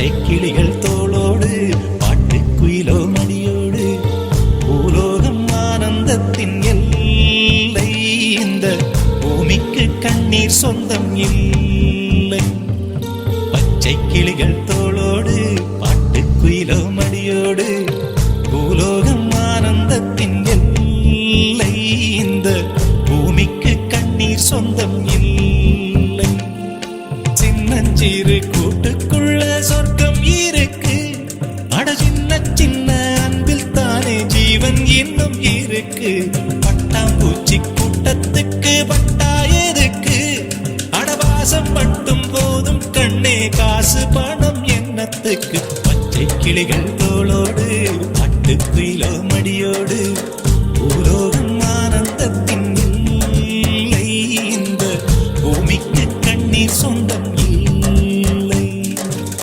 பச்சை கிளிகள் தோளோடு பாட்டு குயிலோ மடியோடு பூலோகம் ஆனந்தத்தின் எல்லை இந்த பூமிக்கு கண்ணீர் சொந்தம் இல்லை பச்சை கிளிகள் தோளோடு பாட்டு குயிலோ மடியோடு பூலோகம் ஆனந்தத்தின் எல்லை இந்த பூமிக்கு கண்ணீர் சொந்தம் இல்லை சின்னஞ்சிறு கூட்டுக்குள்ள சொர்க்கம் இருக்கு அட சின்ன சின்ன அன்பில் தானே ஜீவன் இன்னும் இருக்கு பட்டாம்பூச்சி கூட்டத்துக்கு பட்டா எதுக்கு அடவாசம் மட்டும் போதும் கண்ணே காசு பணம் என்னத்துக்கு பச்சை கிளிகள் தோளோடு பாட்டு குயிலோ மடியோடு பூலோகம்